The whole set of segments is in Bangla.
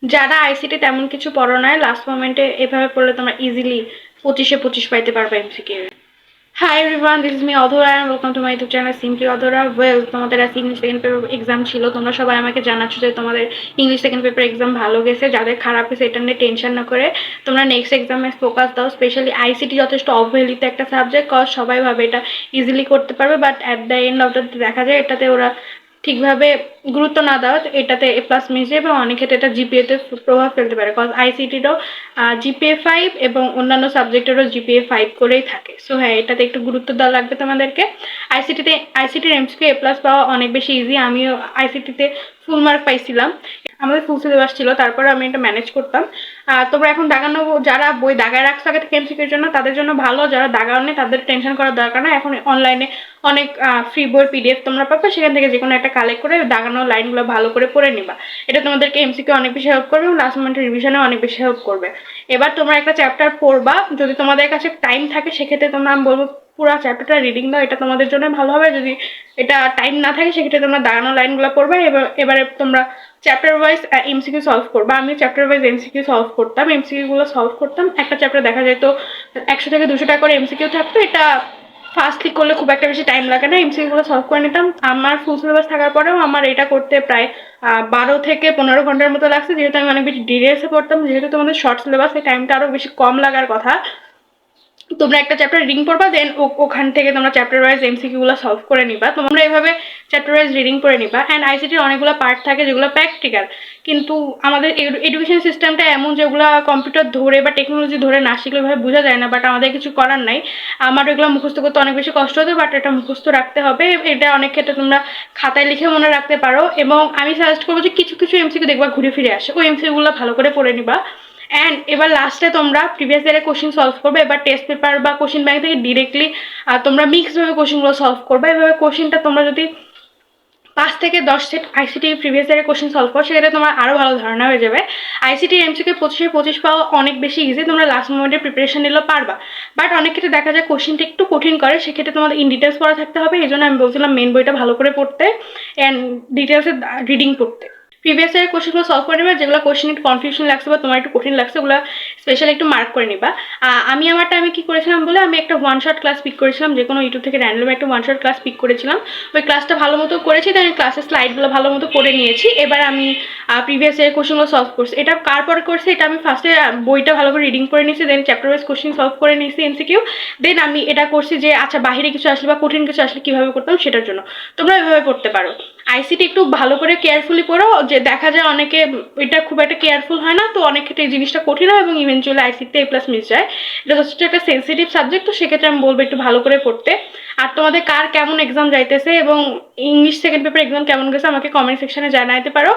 যারা আইসিটি তেমন কিছু পড়ো নাই, লাস্ট মোমেন্টে এভাবে পড়লে তোমরা ইজিলি 25-এ 25 পাইতে পারবে MCQ. Hi everyone, this is me Adhara and welcome to my YouTube channel simply Adhara. তোমাদের আজকে ইংলিশ সেকেন্ড পেপার এক্সাম ছিল। তোমরা সবাই আমাকে জানাচ্ছ যে তোমাদের ইংলিশ সেকেন্ড পেপার এক্সাম ভালো গেছে। যাদের খারাপ গেছে এটা নিয়ে টেনশন না করে তোমরা নেক্সট এক্সামে ফোকাস দাও। স্পেশালি আইসিটি যথেষ্ট অবহেলিত একটা সাবজেক্ট, কজ সবাই ভাবে এটা ইজিলি করতে পারবে, but at the end of the দেখা যায় এটাতে ওরা ঠিকভাবে গুরুত্ব না দেওয়া, এটাতে এ প্লাস মিশে এবং অনেক ক্ষেত্রে এটা জিপিএতে প্রভাব ফেলতে পারে। কজ আইসিটিরও জিপিএ 5 এবং অন্যান্য সাবজেক্টেরও জিপিএ 5 করেই থাকে। সো হ্যাঁ, এটাতে একটু গুরুত্ব দেওয়া লাগবে তোমাদেরকে। আইসিটির এমসিকিউ এ প্লাস পাওয়া অনেক বেশি ইজি। আমিও আইসিটিতে ফুল মার্ক পাইছিলাম। আমাদের ফুল সিলেবাস ছিল, তারপরে আমি এটা ম্যানেজ করতাম। তোমরা এখন দাগানো, যারা বই দাগায় রাখছো আগে থেকে এমসিকিউর জন্য তাদের জন্য ভালো, যারা দাগাও নেই তাদের টেনশন করার দরকার না। এখন অনলাইনে অনেক ফ্রি বই পিডিএফ তোমরা পাবে, সেখান থেকে যে কোনো একটা কালেক্ট করে দাগানো লাইনগুলো ভালো করে পড়ে নিবা। এটা তোমাদেরকে এমসিকিউ অনেক বেশি হেল্প করবে এবং লাস্ট মোমেন্টের রিভিশনে অনেক বেশি হেল্প করবে। এবার তোমরা একটা চ্যাপ্টার পড়বা, যদি তোমাদের কাছে টাইম থাকে সেক্ষেত্রে তোমরা, আমি বলবো পুরো চ্যাপ্টারটা রিডিং দাও, এটা তোমাদের জন্য ভালো হবে। যদি এটা টাইম না থাকে সেক্ষেত্রে তোমরা দাগানো লাইনগুলো পড়বে। এবারে তোমরা চ্যাপ্টার ওয়াইজ এমসিকিউ সলভ করবা। আমি চ্যাপ্টার ওয়াইজ এমসিকিউ সলভ করতাম, এমসিকিউগুলো সলভ করতাম। একটা চ্যাপ্টার দেখা যায় তো 100 থেকে 200 টাকা করে এমসিকিউ থাকতো। এটা ফাস্টলি করলে খুব একটা বেশি টাইম লাগে না, এমসিকিউগুলো সলভ করে নিতাম। আমার ফুল সিলেবাস থাকার পরেও আমার এটা করতে প্রায় 12 থেকে 15 ঘন্টার মতো লাগছে, যেহেতু আমি অনেক বেশি ডিটেলসে পড়তাম। যেহেতু তোমাদের শর্ট সিলেবাস, এই টাইমটা আরও বেশি কম লাগার কথা। তোমরা একটা চ্যাপ্টার রিডিং পড়বা, দেন ওখান থেকে তোমরা চ্যাপ্টার ওয়াইজ এমসিকিউগুলো সলভ করে নিবা। তোমরা এইভাবে চ্যাপ্টার ওয়াইজ রিডিং করে নিবা। অ্যান্ড আইসিটির অনেকগুলো পার্ট থাকে যেগুলো প্র্যাকটিক্যাল, কিন্তু আমাদের এডুকেশন সিস্টেমটা এমন যেগুলো কম্পিউটার ধরে বা টেকনোলজি ধরে না শিখলে ওইভাবে বোঝা যায় না। বাট আমাদের কিছু করার নাই, আমার এগুলো মুখস্থ করতে অনেক বেশি কষ্ট হতো, বাট এটা মুখস্থ রাখতে হবে। এটা অনেক ক্ষেত্রে তোমরা খাতায় লিখে মনে রাখতে পারো। এবং আমি সাজেস্ট করবো যে কিছু কিছু এমসিকিউ দেখবা ঘুরে ফিরে আসে, ওই এমসিকিউগুলো ভালো করে পড়ে নিবা। অ্যান্ড এবার লাস্টে তোমরা প্রিভিয়াস ইয়ারের কোশ্চেন সলভ করবে। এবার টেস্ট পেপার বা কোশ্চেন ব্যাংক থেকে ডিরেক্টলি তোমরা মিক্সডভাবে কোশ্চেনগুলো সলভ করবে। এভাবে কোশ্চেনটা তোমরা যদি 5 থেকে 10 সেট আইসিটি প্রিভিয়াস ইয়ারের কোশ্চেন সলভ করো, সেক্ষেত্রে তোমার আরও ভালো ধারণা হয়ে যাবে। আইসিটি এমসিকিউ 25-এ 25 পাওয়া অনেক বেশি ইজি, তোমরা লাস্ট মোমেন্টে প্রিপারেশন নিলেও পারবা। বাট অনেক ক্ষেত্রে দেখা যায় কোশ্চেনটা একটু কঠিন করে, সেক্ষেত্রে তোমাদের ইন ডিটেলস পড়া থাকতে হবে। এই জন্য আমি বলছিলাম মেন বইটা ভালো করে পড়তে অ্যান্ড ডিটেলসে রিডিং পড়তে। প্রিভিয়াস ইয়ারের কোশ্চেনগুলো সলভ করে নেবা। যেগুলো কোশ্চেন একটু কনফিউশন লাগছে বা তোমার একটু কঠিন লাগছে, ওগুলো স্পেশালি একটু মার্ক করে নিবা। আমি আমারটা আমি কি করেছিলাম বলে, আমি একটা ওয়ান শট ক্লাস পিক করেছিলাম, যে কোনো ইউটিউব থেকে র্যান্ডম একটা ওয়ান শট ক্লাস পিক করেছিলাম। ওই ক্লাসটা ভালো মতো করেছি, তাই আমি ক্লাসের স্লাইডগুলো ভালো মতো করে নিয়েছি। এবার আমি প্রিভিয়াস ইয়ারের কোশ্চেনগুলো সলভ করছি। এটা কার পরে করছি, এটা আমি ফার্স্টে বইটা ভালো করে রিডিং করে নিয়েছি, দেন চ্যাপ্টার ওয়াইজ কোশ্চেন সলভ করে নিয়েছি এমসিকিউ। দেন আমি এটা করছি যে আচ্ছা বাহিরে কিছু আসলে বা কঠিন কিছু আসলে কীভাবে করতাম সেটার জন্য। তোমরা এভাবে পড়তে পারো। আইসিটি একটু ভালো করে কেয়ারফুলি পড়ো, যে দেখা যায় অনেকে এটা খুব একটা কেয়ারফুল হয় না, তো অনেক ক্ষেত্রে এই জিনিসটা কঠিন হয় এবং ইভেনচুয়ালি আইসিটিতে এ প্লাস মিস যায়। এটা যথেষ্ট একটা সেন্সিটিভ সাবজেক্ট, তো সেক্ষেত্রে আমি বলবো একটু ভালো করে পড়তে। আর তোমাদের কার কেমন এক্সাম যাইতেছে এবং ইংলিশ সেকেন্ড পেপার এক্সাম কেমন গেছে আমাকে কমেন্ট সেকশনে জানাইতে পারো।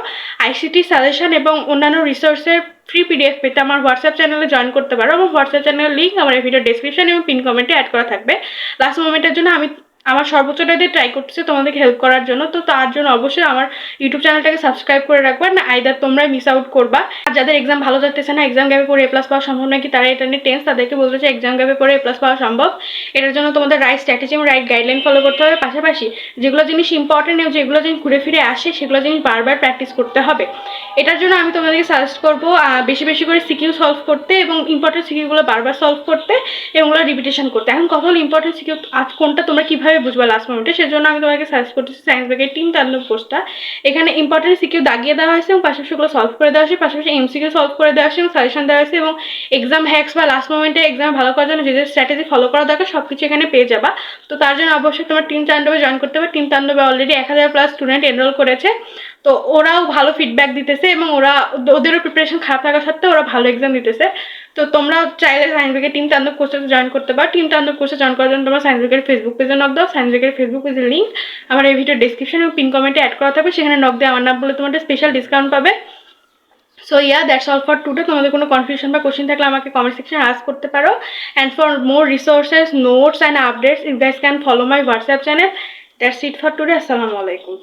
আইসিটি সাজেশন এবং অন্যান্য রিসোর্সের ফ্রি পিডিএফ পেতে আমার হোয়াটসঅ্যাপ চ্যানেলে জয়েন করতে পারো। এবং হোয়াটসঅ্যাপ চ্যানেলের লিঙ্ক আমার এই ভিডিও ডেসক্রিপশন এবং পিন কমেন্টে অ্যাড করা থাকবে। লাস্ট মোমেন্টের জন্য আমি আমার সর্বোচ্চটা দিয়ে ট্রাই করতেছি তোমাদেরকে হেল্প করার জন্য। তো তার জন্য অবশ্যই আমার ইউটিউব চ্যানেলটাকে সাবস্ক্রাইব করে রাখবা, না আইদার তোমরাই মিস আউট করবা। আর যাদের এক্সাম ভালো যাচ্ছে না, এক্সাম গ্যাপে পড়ে এ প্লাস পাওয়া সম্ভব নাকি, তারা এটা নিয়ে টেন্স, তাদেরকে বলতে চাই এক্সাম গ্যাপে পড়ে এ প্লাস পাওয়া সম্ভব। এটার জন্য তোমাদের রাইট স্ট্র্যাটেজি এবং রাইট গাইডলাইন ফলো করতে হবে। পাশাপাশি যেগুলো জিনিস ইম্পর্টেন্ট এবং যেগুলো জিনিস ঘুরে ফিরে আসে সেগুলো জিনিস বারবার প্র্যাকটিস করতে হবে। এটার জন্য আমি তোমাদেরকে সাজেস্ট করবো বেশি বেশি করে সিকিউ সলভ করতে এবং ইম্পর্টেন্ট সিকিউগুলো বারবার সলভ করতে এবং ওগুলো রিপিটেশন করতে। এখন কথা হলো ইম্পর্টেন্ট সিকিউ আজ কোনটা তোমরা কীভাবে বুঝবা লাস্ট মোমেন্টে, সেজন্য আমি তোমাকে সাজেস্ট করতেছি সায়েন্স ব্যাগের টিম তান্ডব কোর্সটা। এখানে ইম্পর্টেন্ট সিকিউ দাগিয়ে দেওয়া হয়েছে এবং পাশাপাশি ওগুলো সলভ করে দেওয়া হয়েছে, পাশাপাশি এমসিকিউ সলভ করে দেওয়া হয়েছে এবং সাজেশন দেওয়া হয়েছে। এবং এক্সাম হ্যাক্স বা লাস্ট মোমেন্টে এক্সাম ভালো করার জন্য যে যে স্ট্র্যাটেজি ফলো করা দরকার সব কিছু এখানে পেয়ে যাবা। তো তার জন্য অবশ্যই তোমার টিম তান্ডবে জয়েন করতে হবে। টিম তান্ডবে অলরেডি 1000+ স্টুডেন্ট এনরোল করেছে, তো ওরাও ভালো ফিডব্যাক দিতেছে এবং ওদেরও প্রিপারেশন খারাপ থাকা সত্ত্বেও ওরা ভালো এক্সাম দিতেছে। তো তোমরা চাইলে সায়েন্স ব্যাগের টিম তান্ডব কোর্সে জয়েন করতে পারো। টিম তান্ডব কোর্সে জয়েন করার জন্য তোমরা সায়েন্স ব্যাগের ফেসবুক পেজে নক দাও। সায়েন্স ব্যাগের ফেসবুক পেজের লিঙ্ক আমার এই ভিডিও ডেসক্রিপশন এবং পিন কমেন্টে অ্যাড করা থাকবে, সেখানে নক দিয়ে আমার নাম বলে তোমাদের স্পেশাল ডিসকাউন্ট পাবে। So yeah, that's all for today. তোমাদের কোনো কনফিউশন বা কোশ্চেন থাকলে আমাকে কমেন্ট সেকশনে আস্ক করতে পারো। And for more resources, notes and updates, you guys can follow my WhatsApp channel. That's it for today. আসসালামু আলাইকুম।